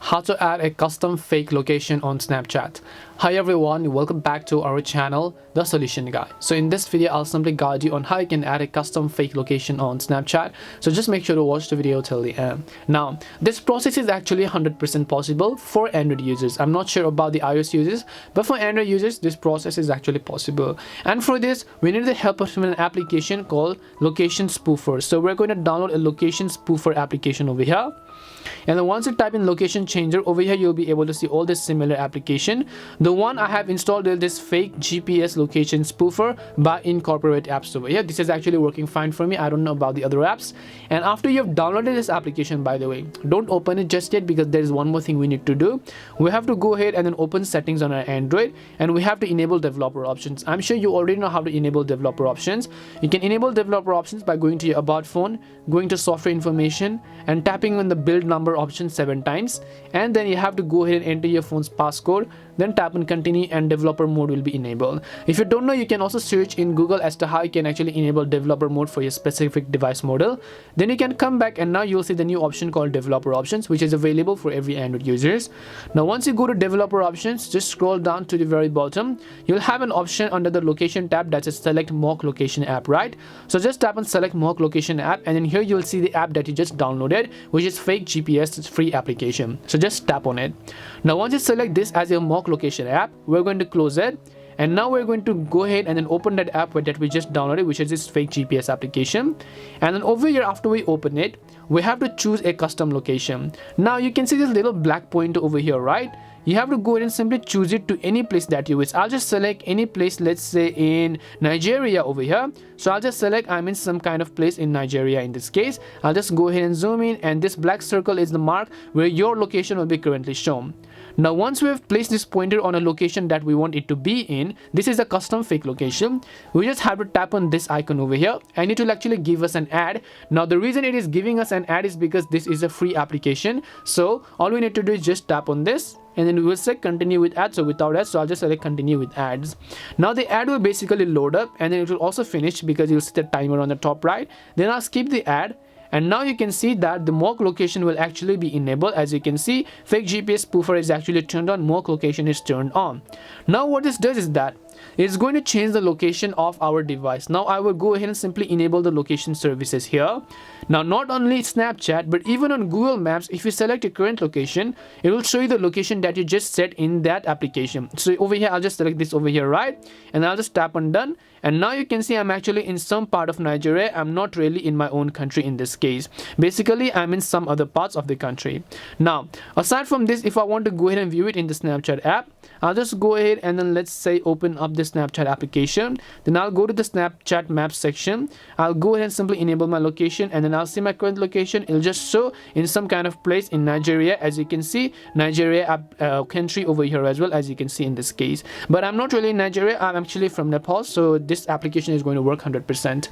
how to add a custom fake location on Snapchat. Hi everyone, welcome back to our channel, The Solution Guy. So in this video, I'll simply guide you on how you can add a custom fake location on Snapchat. So just make sure to watch the video till the end. Now, this process is actually 100% possible for Android users. I'm not sure about the iOS users, but for Android users, this process is actually possible. And for this, we need the help of an application called Location Spoofer. So we're going to download a Location Spoofer application over here. And then once you type in location changer over here, you'll be able to see all this similar application. The one I have installed is this fake GPS location spoofer by Incorporate apps over here. This is actually working fine for me. I don't know about the other apps. And after you've downloaded this application, by the way, don't open it just yet, because there is one more thing we need to do. We have to go ahead and then open settings on our Android, and we have to enable developer options. I'm sure you already know how to enable developer options. You can enable developer options by going to your about phone, going to software information, and tapping on the build number option 7 times, and then you have to go ahead and enter your phone's passcode, then tap on continue, and developer mode will be enabled. If you don't know, you can also search in Google as to how you can actually enable developer mode for your specific device model. Then you can come back, and now you'll see the new option called developer options, which is available for every Android users. Now once you go to developer options, just scroll down to the very bottom. You'll have an option under the location tab that says select mock location app, right? So just tap on select mock location app, and then here you'll see the app that you just downloaded, which is fake GPS free application. So just tap on it. Now once you select this as your mock location app, we're going to close it, and now we're going to go ahead and then open that app that we just downloaded, which is this fake GPS application. And then over here, after we open it, we have to choose a custom location. Now you can see this little black pointer over here, right? You have to go ahead and simply choose it to any place that you wish. I'll just select any place, let's say in Nigeria over here. So I'll just select I'm in some kind of place in Nigeria in this case. I'll just go ahead and zoom in, and this black circle is the mark where your location will be currently shown. Now once we have placed this pointer on a location that we want it to be in, this is a custom fake location. We just have to tap on this icon over here, and it will actually give us an ad. Now the reason it is giving us an ad is because this is a free application. So all we need to do is just tap on this, and then we will say continue with ads, so without ads. So I'll just select continue with ads. Now the ad will basically load up, and then it will also finish because you'll see the timer on the top right. Then I'll skip the ad, and now you can see that the mock location will actually be enabled. As you can see, fake GPS spoofer is actually turned on, mock location is turned on. Now what this does is that it's going to change the location of our device. Now I will go ahead and simply enable the location services here. Now not only Snapchat, but even on Google Maps, if you select your current location, it will show you the location that you just set in that application. So over here, I'll just select this over here, right? And I'll just tap on done. And now you can see I'm actually in some part of Nigeria. I'm not really in my own country in this case. Basically, I'm in some other parts of the country. Now, aside from this, if I want to go ahead and view it in the Snapchat app, I'll just go ahead and then let's say open up the Snapchat application. Then I'll go to the Snapchat Maps section. I'll go ahead and simply enable my location, and then I'll see my current location. It'll just show in some kind of place in Nigeria. As you can see, Nigeria country over here as well, as you can see in this case. But I'm not really in Nigeria. I'm actually from Nepal, so this application is going to work 100%.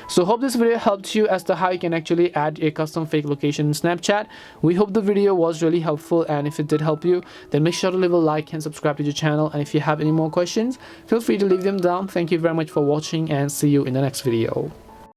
So hope this video helped you as to how you can actually add a custom fake location in Snapchat. We hope the video was really helpful, and if it did help you, then make sure to leave a like and subscribe to the channel. And if you have any more questions, feel free to leave them down. Thank you very much for watching, and see you in the next video.